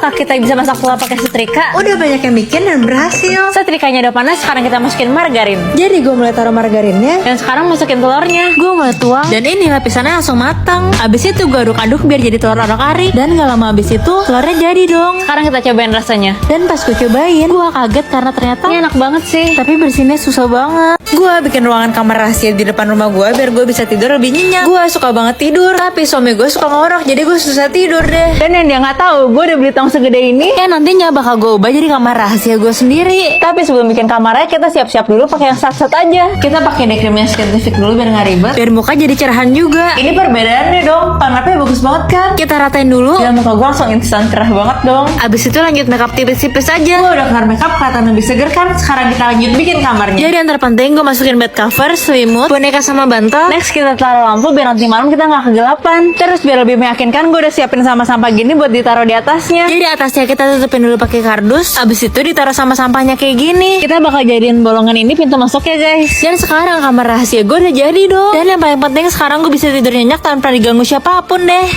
Apakah kita bisa masak telur pakai setrika? Udah banyak yang bikin dan berhasil. Setrikanya udah panas, sekarang kita masukin margarin. Jadi gue mulai taruh margarinnya. Dan sekarang masukin telurnya. Gue mulai tuang. Dan ini lapisannya langsung matang. Abis itu gue aduk-aduk biar jadi telur arak-ari. Dan gak lama abis itu telurnya jadi dong. Sekarang kita cobain rasanya. Dan pas gue cobain, Gue kaget karena ternyata ini enak banget sih. tapi bersihinnya susah banget. Gue bikin ruangan kamar rahasia di depan rumah gue biar gue bisa tidur lebih nyenyak. Gue suka banget tidur, tapi suami gue suka ngorok, jadi gue susah tidur deh. Dan yang dia nggak tahu, gue udah beli tong segede ini. Nantinya bakal gue ubah jadi kamar rahasia gue sendiri. Tapi sebelum bikin kamarnya, kita siap-siap dulu pakai yang sat-sat aja. Kita pakai day cream yang scientific dulu biar nggak ribet. Biar muka jadi cerahan juga. Ini perbedaannya dong, panapnya bagus banget kan? Kita ratain dulu. Dan muka gue langsung instan cerah banget dong. Abis itu lanjut makeup tipis-tipis aja. Gue udah kelar makeup, kelihatan lebih seger kan? Sekarang kita lanjut bikin kamarnya. Jadi yang terpenting gue masukin bed cover, selimut, boneka sama bantal. Next kita taruh lampu biar nanti malam kita nggak kegelapan. Terus biar lebih meyakinkan, gue udah siapin sampah-sampah gini buat ditaruh di atasnya. Jadi atasnya kita tutupin dulu pakai kardus. Abis itu ditaruh sama sampahnya kayak gini. Kita bakal jadiin bolongan ini pintu masuknya guys. Dan sekarang kamar rahasia gue udah jadi dong. Dan yang paling penting sekarang gue bisa tidur nyenyak tanpa diganggu siapapun deh.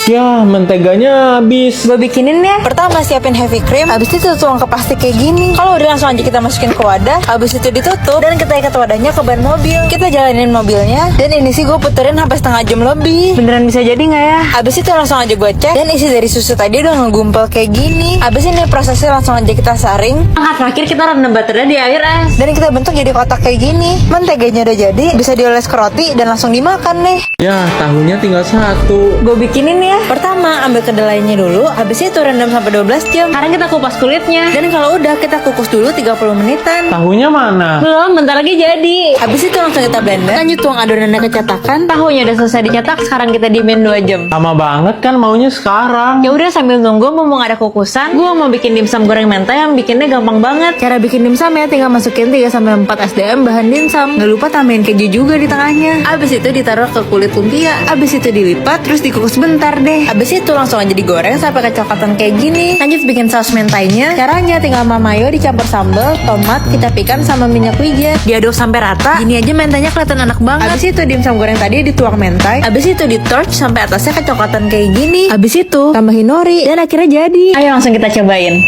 Ya, menteganya habis. Gue bikinin ya. Pertama siapin heavy cream, habis itu tuang ke plastik kayak gini. Kalau udah langsung aja kita masukin ke wadah, habis itu ditutup dan kita ikat wadahnya ke ban mobil. Kita jalanin mobilnya, dan ini sih gue puterin sampai setengah jam lebih. Beneran bisa jadi nggak ya? Habis itu langsung aja gue cek, dan isi dari susu tadi udah ngegumpal kayak gini. Habis ini prosesnya langsung aja kita saring. Terakhir kita rendam baterainya di air es. Dan kita bentuk jadi kotak kayak gini. Menteganya udah jadi, bisa dioles ke roti dan langsung dimakan deh. Ya, tahunya tinggal satu. Gue bikinin ya. Pertama, ambil kedelainya dulu, habis itu rendam sampai 12 jam. Sekarang kita kupas kulitnya. Dan kalau udah, kita kukus dulu 30 menitan. Tahunya mana? Belum, bentar lagi jadi. Habis itu langsung kita blender. Lanjut tuang adonannya ke cetakan. Tahunya udah selesai dicetak, sekarang kita diemin 2 jam. Lama banget kan maunya sekarang. Ya udah sambil nunggu mumpung ada kukusan, gue mau bikin dimsum goreng mentai yang bikinnya gampang banget. Cara bikin dimsum ya tinggal masukin 3-4 SDM bahan dimsum. Nggak lupa tambahin keju juga di tengahnya. Habis itu ditaruh ke kulit lumpia. Habis itu dilipat terus dikukus bentar deh. Habis itu langsung aja digoreng sampai kecoklatan kayak gini. Lanjut bikin saus mentainya. Caranya tinggal mayo dicampur sambal, tomat, kecap ikan sama minyak wijen. Diaduk sampai rata. Gini aja mentainya kelihatan enak banget. Habis itu dimsum goreng tadi dituang mentai. Habis itu di torch sampai atasnya kecoklatan kayak gini. Habis itu tambahin nori dan akhirnya jadi. Ayo langsung kita cobain.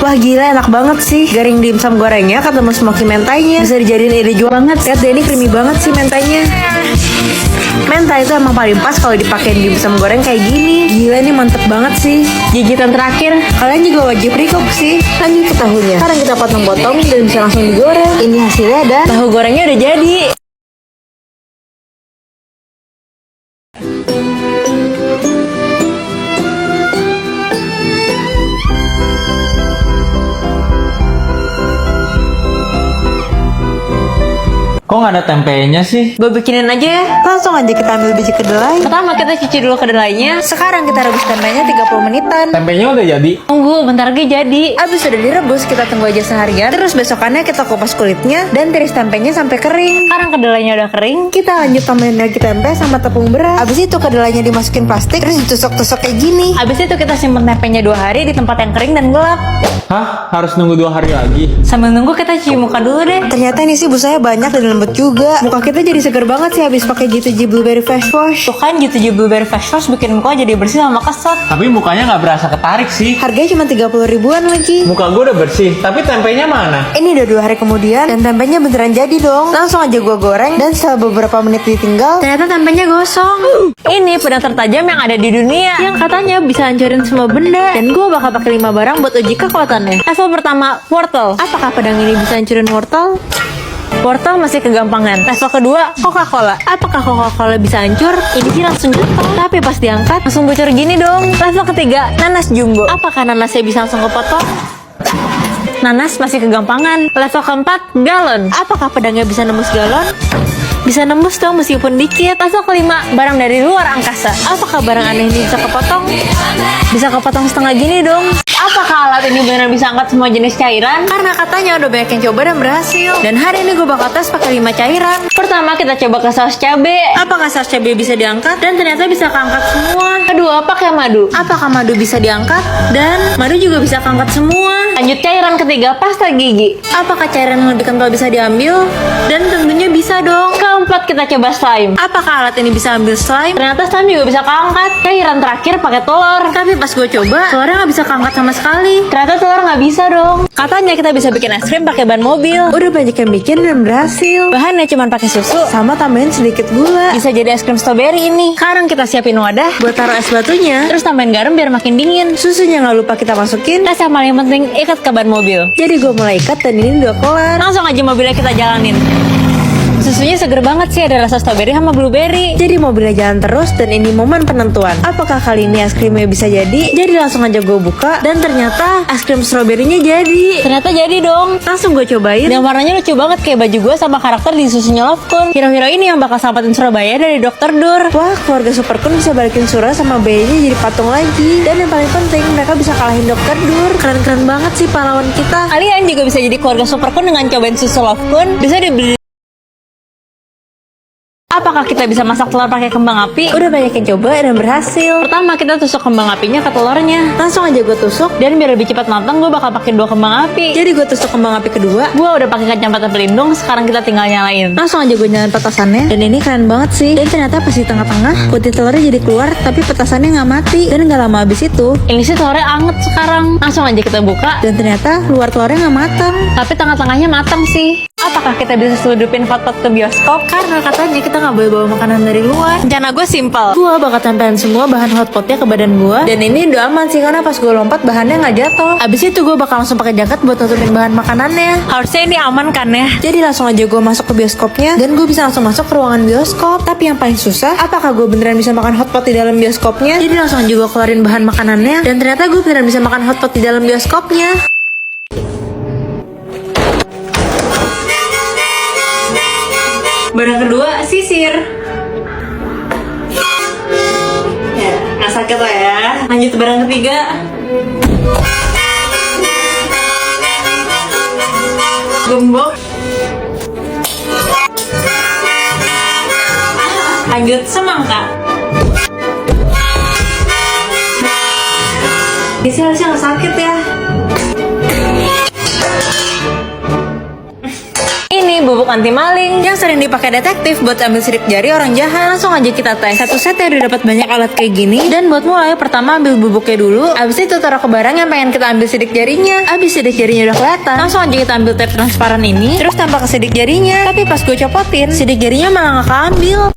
Wah gila enak banget sih. Garing dimsum gorengnya ketemu smoky mentainya. Bisa dijadiin ide jual banget. Lihat deh ini creamy banget sih mentainya. Mentai itu emang paling pas kalau dipakein dimsum goreng kayak gini. Gila ini mantep banget sih. Gigitan terakhir. Kalian juga wajib recook sih. Lanjut ke tahunya. Sekarang kita potong-potong dan bisa langsung digoreng. Ini hasilnya dan Tahu gorengnya udah jadi. Kok nggak ada tempenya sih? Gue bikinin aja ya. langsung aja kita ambil biji kedelai. Pertama kita cuci dulu kedelainya. Sekarang kita rebus tempenya 30 menitan. Tempenya udah jadi. Tunggu, bentar lagi jadi. Abis sudah direbus, kita tunggu aja seharian. Terus besokannya kita kupas kulitnya dan tiris tempenya sampai kering. Sekarang kedelainya udah kering. Kita lanjut tambahin lagi tempe sama tepung beras. Abis itu kedelainya dimasukin plastik, terus ditusuk-tusuk kayak gini. Abis itu kita simpen tempenya 2 hari di tempat yang kering dan gelap. Hah? Harus nunggu 2 hari lagi? Sambil nunggu kita cuci muka dulu deh. Ternyata ini sih busanya banyak dan lembut juga. Muka kita jadi seger banget sih habis pakai G2G Blueberry Face Wash. Tuh kan gitu aja blueberry face wash bikin muka jadi bersih sama keset. Tapi mukanya nggak berasa ketarik sih. Harganya cuma 30 ribuan lagi. Muka gue udah bersih, tapi tempenya mana? Ini udah 2 hari kemudian dan tempenya beneran jadi dong. Langsung aja gua goreng dan setelah beberapa menit ditinggal, ternyata tempenya gosong. Ini pedang tertajam yang ada di dunia Yang katanya bisa hancurin semua benda. Dan gua bakal pakai 5 barang buat uji kekuatannya. Level pertama, wortel. Apakah pedang ini bisa hancurin wortel? Wortel masih kegampangan. Level kedua, Coca-Cola. Apakah Coca-Cola bisa hancur? Ini sih langsung jatuh. Tapi pas diangkat, Langsung bocor gini dong. Level ketiga, nanas jumbo. apakah nanasnya bisa langsung kepotong? Nanas masih kegampangan. Level keempat, galon. Apakah pedangnya bisa nembus galon? Bisa nembus dong meskipun dikit. Level kelima, barang dari luar angkasa. Apakah barang aneh ini bisa kepotong? Bisa kepotong setengah gini dong. Apakah alat ini benar bisa angkat semua jenis cairan? Karena katanya udah banyak yang coba dan berhasil. Dan hari ini gue bakal tes pakai 5 cairan. Pertama kita coba ke saus cabe. Apakah saus cabai bisa diangkat? Dan ternyata bisa keangkat semua. Kedua, pakai madu. Apakah madu bisa diangkat? Dan madu juga bisa keangkat semua. Lanjut cairan ketiga, pasta gigi. Apakah cairan yang lebih kental bisa diambil? Dan tentunya bisa dong. Keempat, kita coba slime. Apakah alat ini bisa ambil slime? Ternyata slime juga bisa keangkat. Cairan terakhir pakai telur. Tapi pas gue coba, telurnya nggak bisa keangkat sama sekali. Ternyata telur nggak bisa dong. Katanya kita bisa bikin es krim pakai ban mobil. Udah banyak yang bikin dan berhasil. Bahannya cuma pakai susu sama tambahin sedikit gula. Bisa jadi es krim strawberry ini. Sekarang kita siapin wadah buat taruh es batunya. Terus tambahin garam biar makin dingin. Susunya nggak lupa kita masukin. Tes yang paling penting, ikat ke ban mobil. Jadi gue mulai ikat dan ini udah kelar. Langsung aja mobilnya kita jalanin. Susunya seger banget sih, ada rasa strawberry sama blueberry. Jadi mobilnya jalan terus dan ini momen penentuan. Apakah kali ini es krimnya bisa jadi? Jadi langsung aja gue buka dan ternyata es krim stroberinya jadi. Ternyata jadi dong. Langsung gue cobain. Dan warnanya lucu banget kayak baju gue sama karakter di susunya Lovecon. Hero-hero ini yang bakal selamatin Surabaya dari Dr. Dur. Wah, keluarga Superkun bisa balikin Sura sama bayinya jadi patung lagi. Dan yang paling penting, mereka bisa kalahin Dr. Dur. Keren-keren banget sih pahlawan kita. Kalian juga bisa jadi keluarga Superkun dengan cobain susu Lovecon. Bisa dibeli. Apakah kita bisa masak telur pakai kembang api? Udah banyak yang coba dan berhasil. Pertama kita tusuk kembang apinya ke telurnya. Langsung aja gue tusuk. Dan biar lebih cepat matang, gue bakal pakai 2 kembang api. Jadi gue tusuk kembang api kedua. Gue udah pakai kacamata pelindung, sekarang kita tinggal nyalain. Langsung aja gue nyalain petasannya. Dan ini keren banget sih. Dan ternyata pas di tengah-tengah, putih telurnya jadi keluar, tapi petasannya nggak mati. Dan nggak lama habis itu. Ini sih telurnya anget sekarang. Langsung aja kita buka. Dan ternyata luar telurnya nggak matang. Tapi tengah-tengahnya matang sih. Apakah kita bisa seludupin hotpot ke bioskop? Karena katanya kita nggak boleh bawa makanan dari luar. Rencana gue simpel. Gue bakal tempelin semua bahan hotpotnya ke badan gue. Dan ini udah aman sih karena pas gue lompat bahannya nggak jatuh. Abis itu gue bakal langsung pakai jaket buat nutupin bahan makanannya. Harusnya ini aman kan ya? Jadi langsung aja gue masuk ke bioskopnya dan gue bisa langsung masuk ke ruangan bioskop. Tapi yang paling susah, apakah gue beneran bisa makan hotpot di dalam bioskopnya? Jadi langsung aja gue keluarin bahan makanannya dan ternyata gue beneran bisa makan hotpot di dalam bioskopnya. Barang kedua, sisir. Ya, nggak sakit lah ya. Lanjut barang ketiga. Gembok. Lanjut semangka. Ini sih harusnya nggak sakit ya. Ini bubuk anti maling. Yang sering dipakai detektif buat ambil sidik jari orang jahat. Langsung aja kita tes. Satu set ya udah dapat banyak alat kayak gini. Dan buat mulai, pertama ambil bubuknya dulu. Abis itu taruh ke barang yang pengen kita ambil sidik jarinya. Abis sidik jarinya udah kelihatan, langsung aja kita ambil tape transparan ini. Terus tambah ke sidik jarinya. Tapi pas gue copotin, sidik jarinya malah gak keambil.